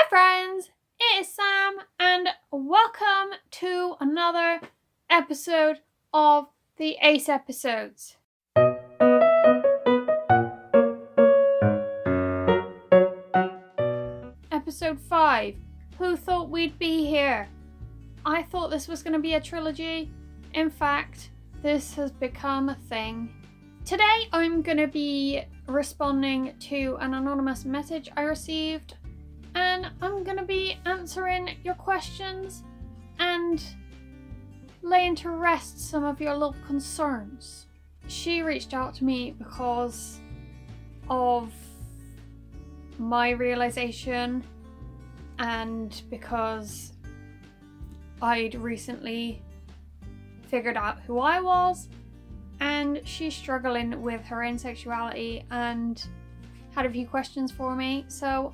Hi friends, it is Sam and welcome to another episode of the Ace Episodes. Episode 5, Who Thought We'd Be Here? I thought this was going to be a trilogy. In fact, this has become a thing. Today I'm going to be responding to an anonymous message I received, and I'm going to be answering your questions and laying to rest some of your little concerns. She reached out to me because of my realization and because I'd recently figured out who I was, and she's struggling with her own sexuality and had a few questions for me. So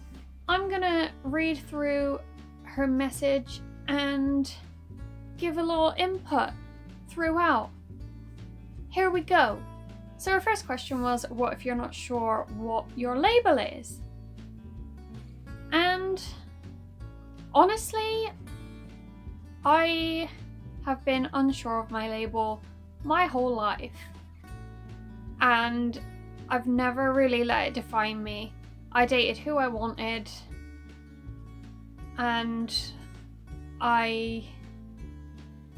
I'm gonna read through her message and give a little input throughout. Here we go. So her first question was, what if you're not sure what your label is? And honestly, I have been unsure of my label my whole life, and I've never really let it define me. I dated who I wanted, and I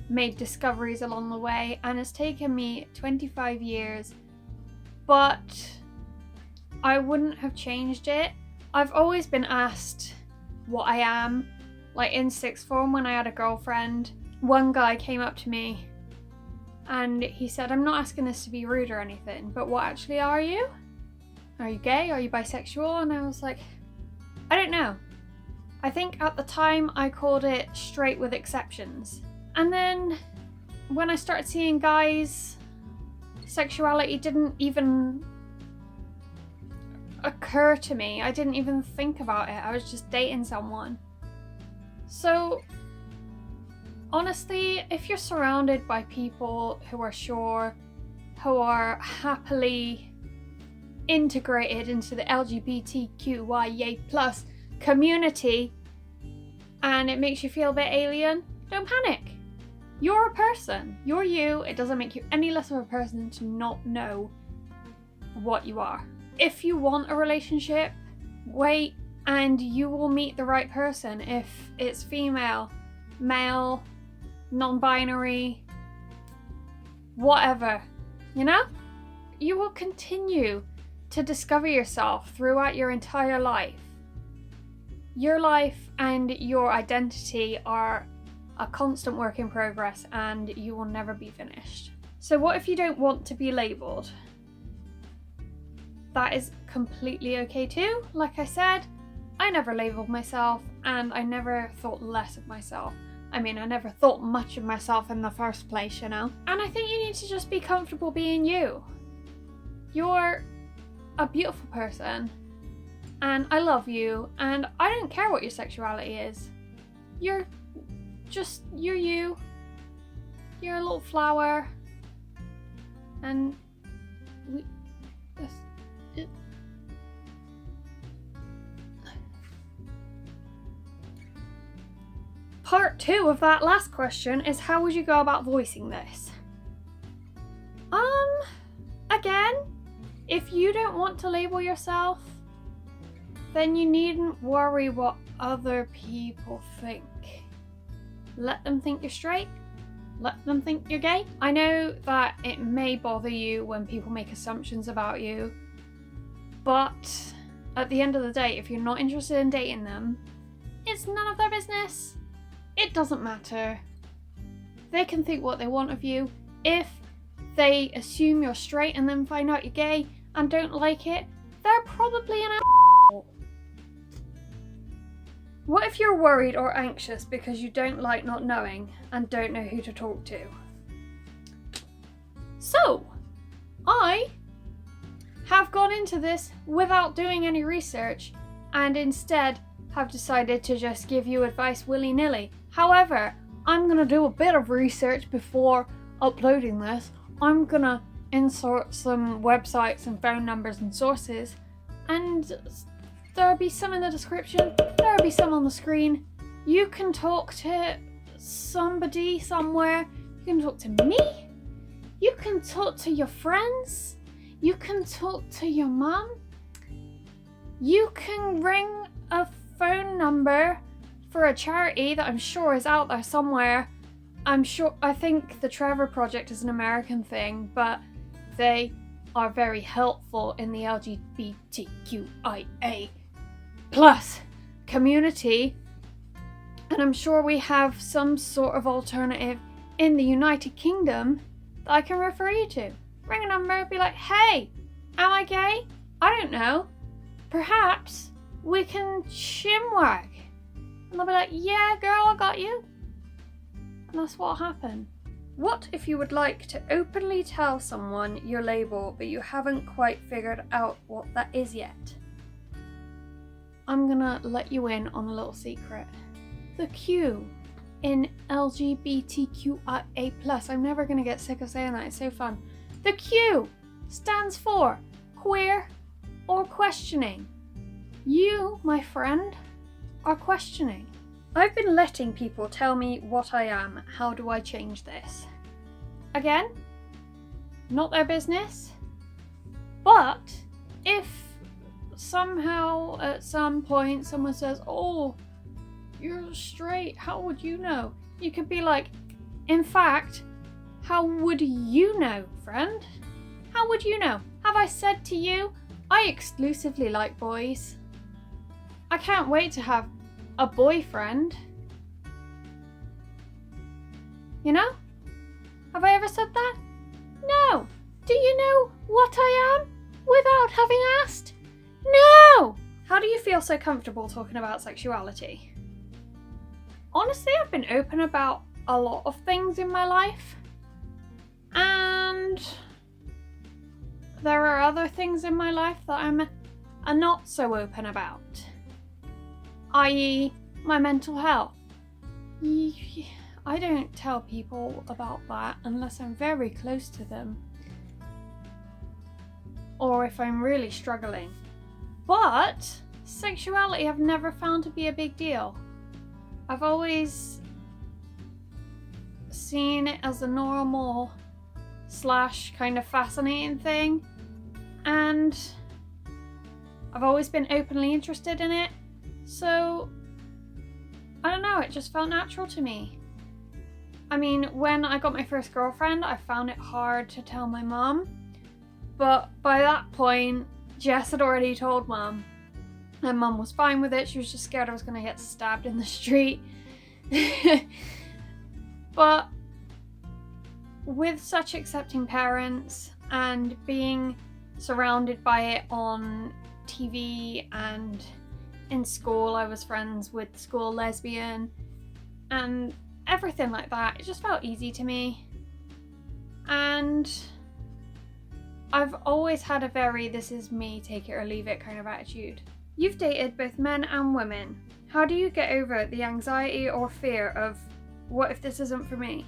made discoveries along the way, and it's taken me 25 years, but I wouldn't have changed it. I've always been asked what I am. Like in sixth form, when I had a girlfriend, one guy came up to me and he said, I'm not asking this to be rude or anything, but what actually are you? Are you gay? Are you bisexual? And I was like, I don't know. I think at the time I called it straight with exceptions. And then when I started seeing guys, sexuality didn't even occur to me. I didn't even think about it. I was just dating someone. So honestly, if you're surrounded by people who are sure, who are happily integrated into the LGBTQIA plus community, and it makes you feel a bit alien, don't panic. You're a person. You're you. It doesn't make you any less of a person to not know what you are. If you want a relationship, wait and you will meet the right person. If it's female, male, non-binary, whatever, you know? You will continue to discover yourself throughout your entire life. Your life and your identity are a constant work in progress, and you will never be finished. So what if you don't want to be labelled? That is completely okay too. Like I said, I never labelled myself, and I never thought less of myself. I mean, I never thought much of myself in the first place, you know? And I think you need to just be comfortable being you. You're a beautiful person, and I love you, and I don't care what your sexuality is. You're you. You're a little flower, and Part 2 of that last question is, how would you go about voicing this? Again, if you don't want to label yourself, then you needn't worry what other people think. Let them think you're straight. Let them think you're gay. I know that it may bother you when people make assumptions about you, but at the end of the day, if you're not interested in dating them, it's none of their business. It doesn't matter. They can think what they want of you. If they assume you're straight and then find out you're gay and don't like it, they're probably an asshole. What if you're worried or anxious because you don't like not knowing and don't know who to talk to? So, I have gone into this without doing any research, and instead have decided to just give you advice willy-nilly. However, I'm going to do a bit of research before uploading this. I'm going to insert some websites and phone numbers and sources and there'll be some in the description, there'll be some on the screen. You can talk to somebody somewhere. You can talk to me. You can talk to your friends. You can talk to your mum. You can ring a phone number for a charity that I'm sure is out there somewhere. I think the Trevor Project is an American thing, but they are very helpful in the LGBTQIA plus community. And I'm sure we have some sort of alternative in the United Kingdom that I can refer you to. Ring a number, be like, hey, am I gay? I don't know. Perhaps we can shimwag. And they'll be like, yeah, girl, I got you. And that's what'll happen. What if you would like to openly tell someone your label, but you haven't quite figured out what that is yet? I'm gonna let you in on a little secret. The Q in LGBTQIA+, I'm never gonna get sick of saying that, it's so fun. The Q stands for queer or questioning. You, my friend, are questioning. I've been letting people tell me what I am. How do I change this? Again, not their business. But if somehow at some point someone says, oh, you're straight, how would you know? You could be like, in fact, how would you know, friend? How would you know? Have I said to you, I exclusively like boys? I can't wait to have a boyfriend. You know? Have I ever said that? No. Do you know what I am without having asked? No! How do you feel so comfortable talking about sexuality? Honestly, I've been open about a lot of things in my life. And there are other things in my life that I'm not so open about. I.e., my mental health. I don't tell people about that unless I'm very close to them. Or if I'm really struggling. But sexuality I've never found to be a big deal. I've always seen it as a normal / kind of fascinating thing. And I've always been openly interested in it. So, I don't know, it just felt natural to me. I mean, when I got my first girlfriend, I found it hard to tell my mum. But by that point, Jess had already told mum. And mum was fine with it, she was just scared I was going to get stabbed in the street. But with such accepting parents and being surrounded by it on TV and in school, I was friends with the school lesbian and everything like that. It just felt easy to me. And I've always had a very this is me, take it or leave it kind of attitude. You've dated both men and women. How do you get over the anxiety or fear of what if this isn't for me?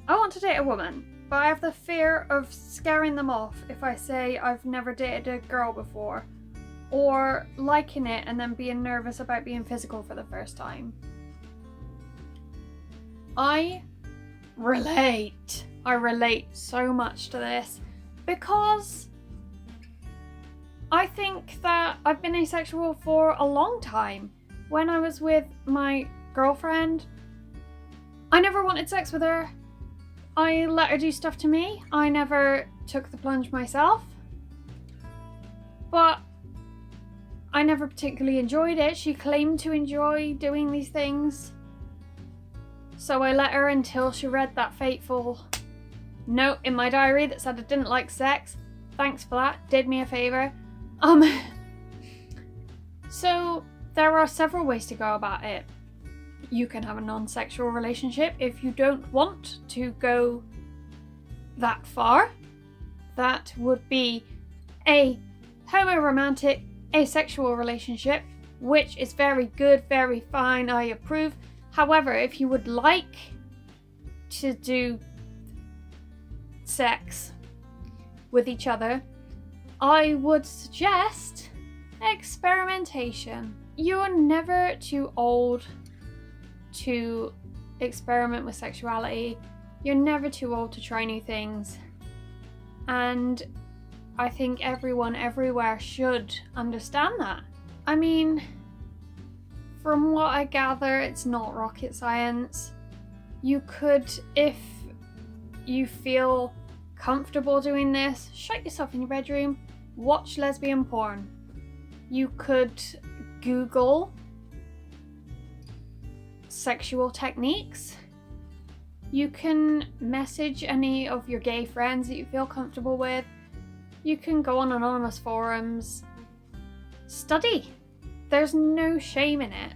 I want to date a woman, but I have the fear of scaring them off if I say I've never dated a girl before. Or liking it and then being nervous about being physical for the first time. I relate so much to this because I think that I've been asexual for a long time. When I was with my girlfriend, I never wanted sex with her. I let her do stuff to me. I never took the plunge myself. But I never particularly enjoyed it. She claimed to enjoy doing these things. So I let her until she read that fateful note in my diary that said I didn't like sex. Thanks for that. Did me a favour. So there are several ways to go about it. You can have a non-sexual relationship if you don't want to go that far. That would be a homoromantic asexual relationship, which is very good, very fine, I approve. However, if you would like to do sex with each other, I would suggest experimentation. You're never too old to experiment with sexuality. You're never too old to try new things. And I think everyone everywhere should understand that. I mean, from what I gather, it's not rocket science. You could, if you feel comfortable doing this, shut yourself in your bedroom, watch lesbian porn. You could Google sexual techniques. You can message any of your gay friends that you feel comfortable with. You can go on anonymous forums. Study. There's no shame in it.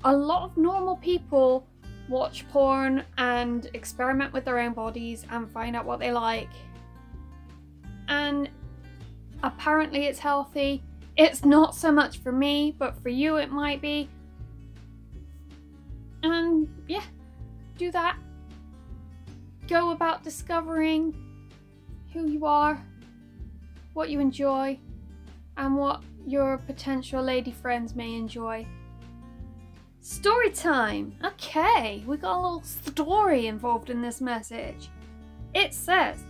A lot of normal people watch porn and experiment with their own bodies and find out what they like. And apparently it's healthy. It's not so much for me, but for you it might be. And yeah, do that. Go about discovering who you are, what you enjoy, and what your potential lady friends may enjoy. Story time! Okay, we got a little story involved in this message. It says,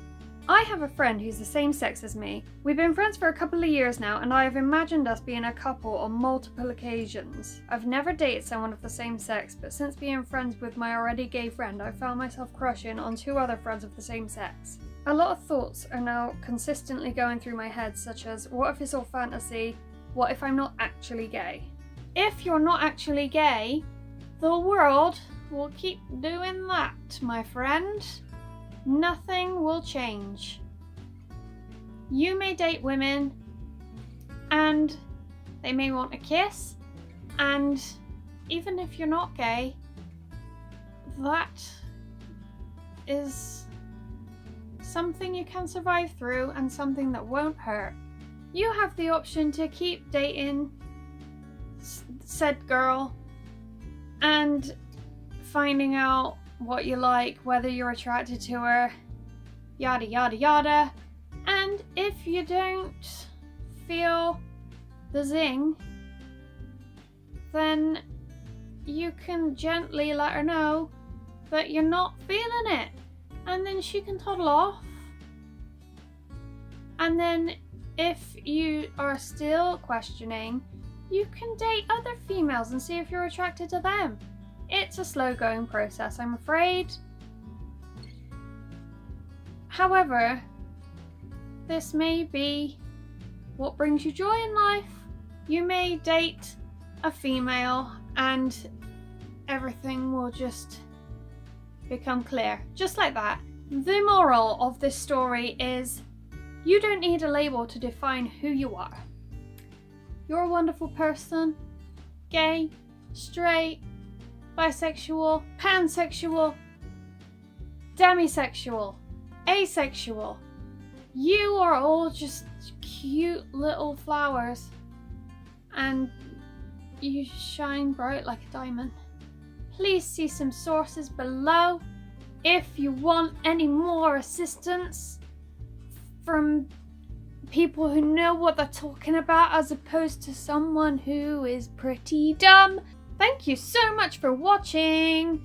I have a friend who's the same sex as me. We've been friends for a couple of years now, and I have imagined us being a couple on multiple occasions. I've never dated someone of the same sex, but since being friends with my already gay friend, I found myself crushing on 2 other friends of the same sex. A lot of thoughts are now consistently going through my head, such as, what if it's all fantasy? What if I'm not actually gay? If you're not actually gay, the world will keep doing that, my friend. Nothing will change. You may date women and they may want a kiss, and even if you're not gay, that is something you can survive through and something that won't hurt. You have the option to keep dating said girl and finding out what you like, whether you're attracted to her, yada yada yada. And if you don't feel the zing, then you can gently let her know that you're not feeling it, and then she can toddle off. And then if you are still questioning, you can date other females and see if you're attracted to them. It's a slow going process, I'm afraid. However, this may be what brings you joy in life. You may date a female and everything will just become clear. Just like that. The moral of this story is, you don't need a label to define who you are. You're a wonderful person. Gay, straight, bisexual, pansexual, demisexual, asexual. You are all just cute little flowers, and you shine bright like a diamond. Please see some sources below if you want any more assistance from people who know what they're talking about, as opposed to someone who is pretty dumb. Thank you so much for watching.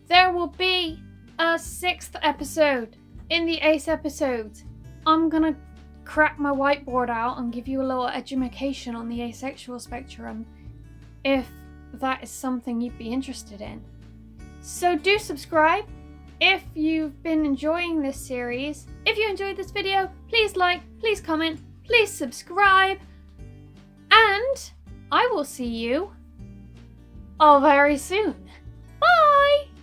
There will be a 6th episode in the Ace episodes. I'm gonna crack my whiteboard out and give you a little education on the asexual spectrum, if that is something you'd be interested in. So do subscribe if you've been enjoying this series. If you enjoyed this video, please like, please comment, please subscribe, and I will see you all very soon. Bye!